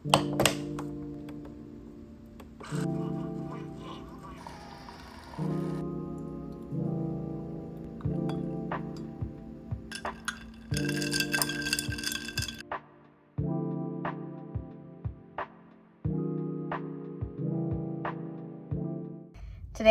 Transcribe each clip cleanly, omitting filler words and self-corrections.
Today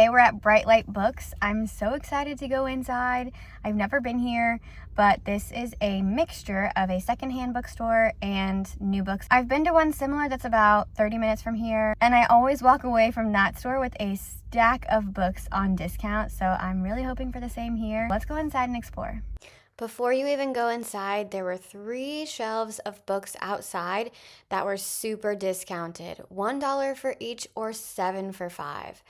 we're at Brightlight Books. I'm so excited to go inside. I've never been here, but this is a mixture of a secondhand bookstore and new books. I've been to one similar that's about 30 minutes from here, and I always walk away from that store with a stack of books on discount, so I'm really hoping for the same here. Let's go inside and explore. Before you even go inside, there were 3 shelves of books outside that were super discounted. $1 for each or 7 for 5.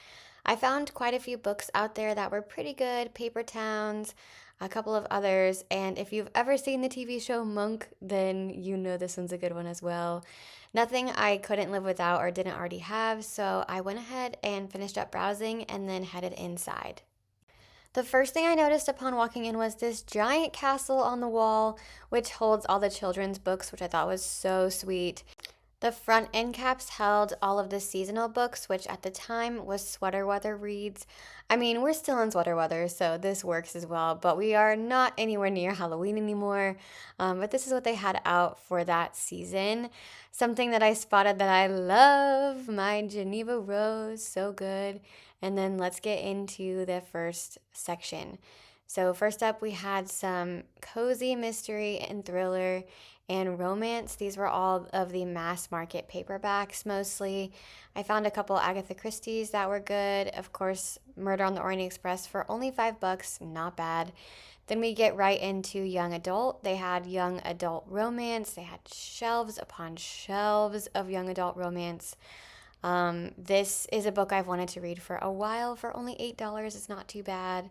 I found quite a few books out there that were pretty good, Paper Towns, a couple of others, and if you've ever seen the TV show Monk, then you know this one's a good one as well. Nothing I couldn't live without or didn't already have, so I went ahead and finished up browsing and then headed inside. The first thing I noticed upon walking in was this giant castle on the wall, which holds all the children's books, which I thought was so sweet. The front end caps held all of the seasonal books, which at the time was sweater weather reads. I mean, we're still in sweater weather, so this works as well, but we are not anywhere near Halloween anymore. But this is what they had out for that season. Something that I spotted that I love, my Geneva Rose, so good. And then let's get into the first section. So first up, we had some cozy mystery and thriller and romance. These were all of the mass market paperbacks mostly. I found a couple Agatha Christie's that were good. Of course, Murder on the Orient Express for only $5, not bad. Then we get right into young adult. They had young adult romance. They had shelves upon shelves of young adult romance. This is a book I've wanted to read for a while for only $8. It's not too bad.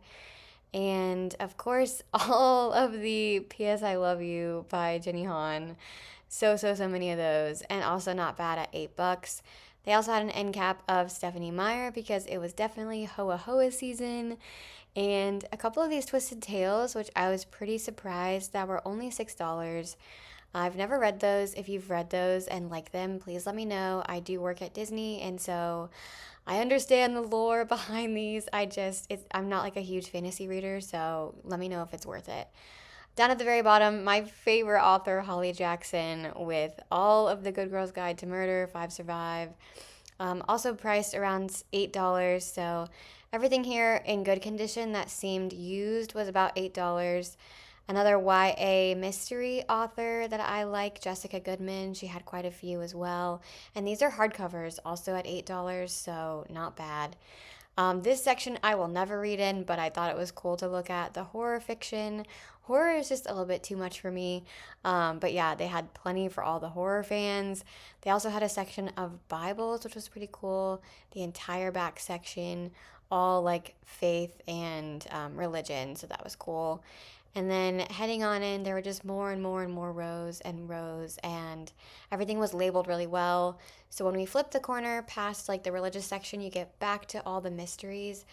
And of course, all of the P.S. I Love You by Jenny Han. So many of those. And also not bad at $8. They also had an end cap of Stephanie Meyer because it was definitely Hoa Hoa season. And a couple of these Twisted Tales, which I was pretty surprised that were only $6. I've never read those. If you've read those and like them, please let me know. I do work at Disney, and so I understand the lore behind these. I'm not like a huge fantasy reader, so let me know if it's worth it. Down at the very bottom, my favorite author, Holly Jackson, with all of the Good Girl's Guide to Murder, 5 Survive. Also priced around $8, so everything here in good condition that seemed used was about $8. Another YA mystery author that I like, Jessica Goodman. She had quite a few as well. And these are hardcovers, also at $8, so not bad. This section I will never read in, but I thought it was cool to look at. The horror fiction. Horror is just a little bit too much for me. But yeah, they had plenty for all the horror fans. They also had a section of Bibles, which was pretty cool. The entire back section, all like faith and religion, so that was cool. And then heading on in, there were just more and more and more rows and rows, and everything was labeled really well. So when we flip the corner past like the religious section, you get back to all the mysteries.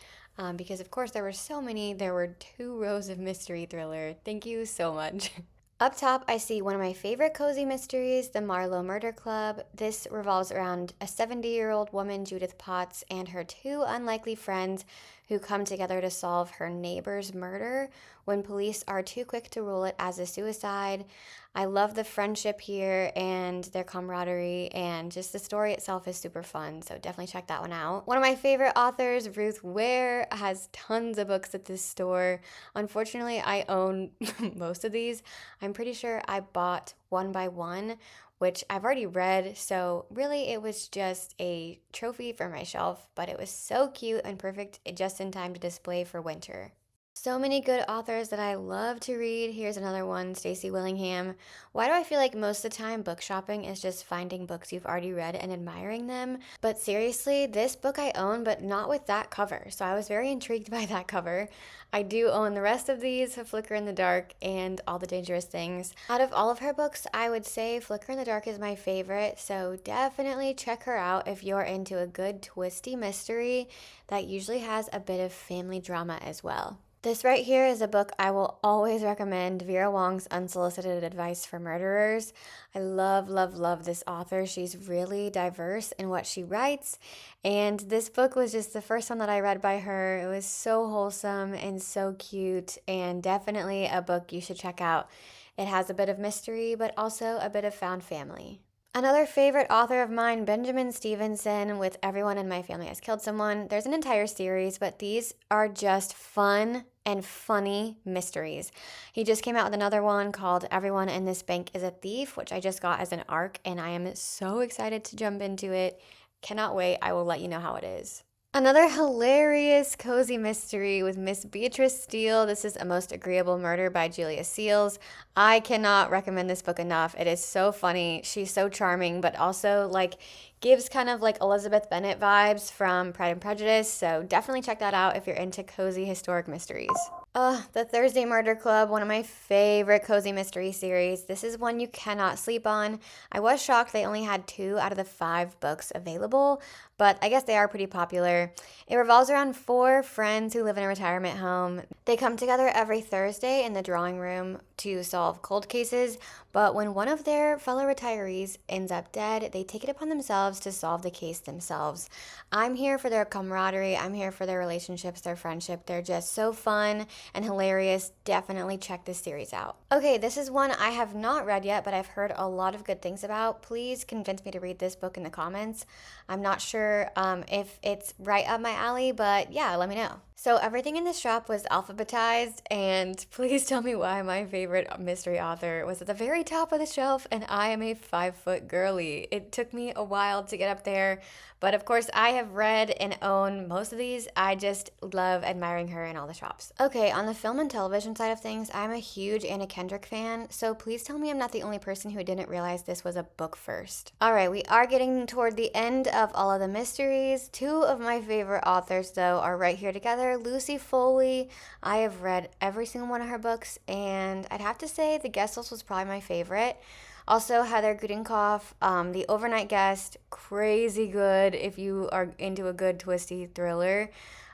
Because of course there were so many. There were 2 rows of mystery thriller. Thank you so much. Up top, I see one of my favorite cozy mysteries, the Marlowe Murder Club. This revolves around a 70-year-old woman, Judith Potts, and her 2 unlikely friends who come together to solve her neighbor's murder when police are too quick to rule it as a suicide. I love the friendship here and their camaraderie, and just the story itself is super fun, so definitely check that one out. One of my favorite authors, Ruth Ware, has tons of books at this store. Unfortunately, I own most of these. I'm pretty sure I bought One by One, which I've already read, so really it was just a trophy for my shelf, but it was so cute and perfect just in time to display for winter. So many good authors that I love to read. Here's another one, Stacey Willingham. Why do I feel like most of the time book shopping is just finding books you've already read and admiring them? But seriously, this book I own, but not with that cover. So I was very intrigued by that cover. I do own the rest of these, Flicker in the Dark and All the Dangerous Things. Out of all of her books, I would say Flicker in the Dark is my favorite. So definitely check her out if you're into a good twisty mystery that usually has a bit of family drama as well. This right here is a book I will always recommend, Vera Wong's Unsolicited Advice for Murderers. I love, love, love this author. She's really diverse in what she writes, and this book was just the first one that I read by her. It was so wholesome and so cute, and definitely a book you should check out. It has a bit of mystery, but also a bit of found family. Another favorite author of mine, Benjamin Stevenson, with Everyone in My Family Has Killed Someone. There's an entire series, but these are just fun and funny mysteries. He just came out with another one called Everyone in This Bank is a Thief, which I just got as an ARC, and I am so excited to jump into it. Cannot wait. I will let you know how it is. Another hilarious cozy mystery with Miss Beatrice Steele. This is A Most Agreeable Murder by Julia Seals. I cannot recommend this book enough. It is so funny. She's so charming, but also like gives kind of like Elizabeth Bennet vibes from Pride and Prejudice. So definitely check that out if you're into cozy historic mysteries. The Thursday Murder Club, one of my favorite cozy mystery series. This is one you cannot sleep on. I was shocked they only had 2 out of the 5 books available, but I guess they are pretty popular. It revolves around 4 friends who live in a retirement home. They come together every Thursday in the drawing room to solve cold cases, but when one of their fellow retirees ends up dead, they take it upon themselves to solve the case themselves. I'm here for their camaraderie. I'm here for their relationships, their friendship. They're just so fun and hilarious. Definitely check this series out. Okay, this is one I have not read yet, but I've heard a lot of good things about. Please convince me to read this book in the comments. I'm not sure if it's right up my alley, but yeah, let me know. So everything in this shop was alphabetized, and please tell me why my favorite mystery author was at the very top of the shelf, and I am a 5-foot girly. It took me a while to get up there, but of course I have read and own most of these. I just love admiring her in all the shops. Okay, on the film and television side of things, I'm a huge Anna Kendrick fan, so please tell me I'm not the only person who didn't realize this was a book first. All right, we are getting toward the end of all of the mysteries. 2 of my favorite authors, though, are right here together. Lucy Foley, I have read every single one of her books, and I'd have to say The Guest List was probably my favorite. Also, Heather Gudenkoff, The Overnight Guest, crazy good if you are into a good twisty thriller.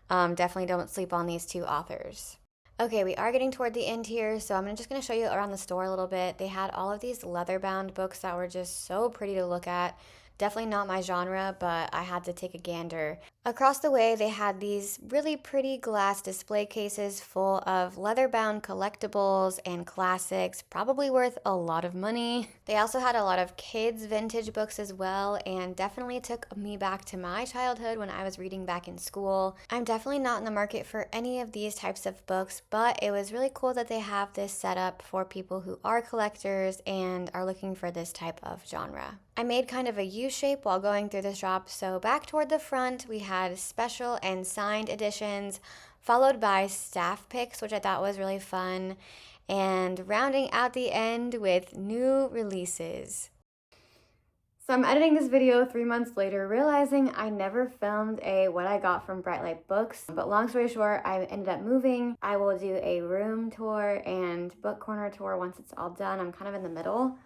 Definitely don't sleep on these 2 authors. Okay, we are getting toward the end here, so I'm just going to show you around the store a little bit. They had all of these leather-bound books that were just so pretty to look at. Definitely not my genre, but I had to take a gander. Across the way, they had these really pretty glass display cases full of leather-bound collectibles and classics, probably worth a lot of money. They also had a lot of kids' vintage books as well, and definitely took me back to my childhood when I was reading back in school. I'm definitely not in the market for any of these types of books, but it was really cool that they have this set up for people who are collectors and are looking for this type of genre. I made kind of a U shape while going through the shop, so back toward the front we had special and signed editions, followed by staff picks, which I thought was really fun, and rounding out the end with new releases. So I'm editing this video 3 months later, realizing I never filmed a what I got from Brightlight Books, but long story short, I ended up moving. I will do a room tour and book corner tour once it's all done. I'm kind of in the middle,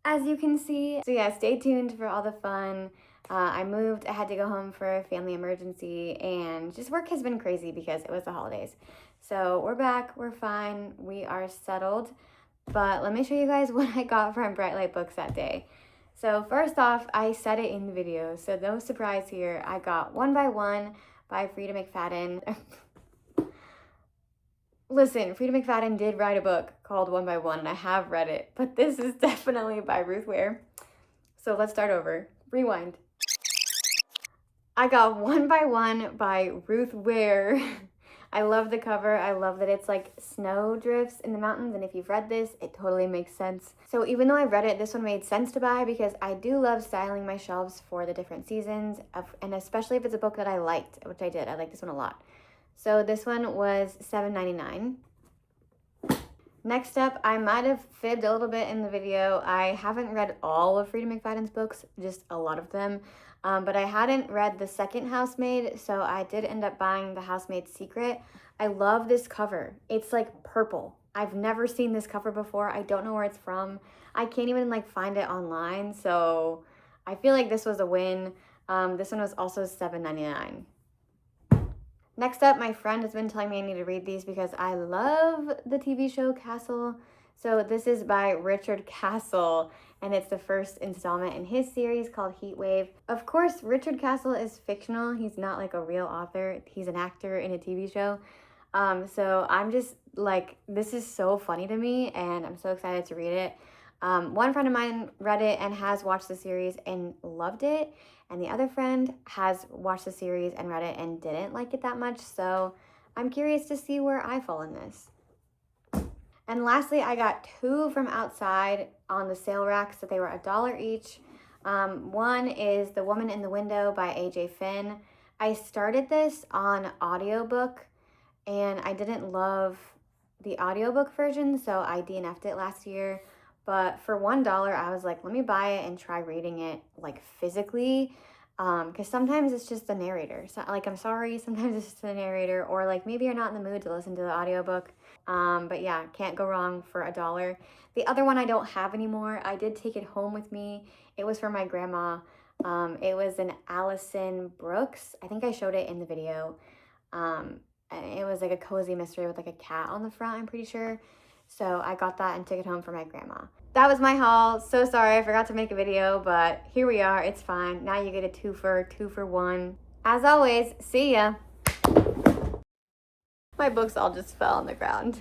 as you can see. So yeah, stay tuned for all the fun. I moved, I had to go home for a family emergency, and just work has been crazy because it was the holidays. So we're back, we're fine, we are settled. But let me show you guys what I got from Brightlight Books that day. So first off, I said it in the video, so no surprise here. I got One by One by Frida McFadden. Listen, Frida McFadden did write a book called One by One, and I have read it, but this is definitely by Ruth Ware. So let's start over. Rewind. I got One by One by Ruth Ware. I love the cover. I love that it's like snow drifts in the mountains, and if you've read this, it totally makes sense. So even though I read it, this one made sense to buy because I do love styling my shelves for the different seasons, and especially if it's a book that I liked, which I did. I like this one a lot. So this one was $7.99. Next up, I might have fibbed a little bit in the video. I haven't read all of Frida McFadden's books, just a lot of them. But I hadn't read The Second Housemaid, so I did end up buying The Housemaid's Secret. I love this cover. It's like purple. I've never seen this cover before. I don't know where it's from. I can't even like find it online, so I feel like this was a win. This one was also $7.99. Next up, my friend has been telling me I need to read these because I love the TV show Castle. So this is by Richard Castle, and it's the first installment in his series called Heat Wave. Of course, Richard Castle is fictional. He's not like a real author. He's an actor in a TV show. So I'm just like, this is so funny to me, and I'm so excited to read it. One friend of mine read it and has watched the series and loved it, and the other friend has watched the series and read it and didn't like it that much. So I'm curious to see where I fall in this. And lastly, I got two from outside on the sale rack, so they were $1 each. One is The Woman in the Window by A.J. Finn. I started this on audiobook, and I didn't love the audiobook version, so I DNF'd it last year. But for $1, I was like, let me buy it and try reading it like physically, because sometimes it's just the narrator. So, like, I'm sorry, sometimes it's just the narrator, or like maybe you're not in the mood to listen to the audiobook. But yeah, can't go wrong for $1. The other one I don't have anymore. I did take it home with me. It was for my grandma. It was an Allison Brooks. I think I showed it in the video. And it was like a cozy mystery with like a cat on the front, I'm pretty sure. So I got that and took it home for my grandma. That was my haul. So sorry, I forgot to make a video, but here we are. It's fine. Now you get a two for one. As always, see ya. My books all just fell on the ground.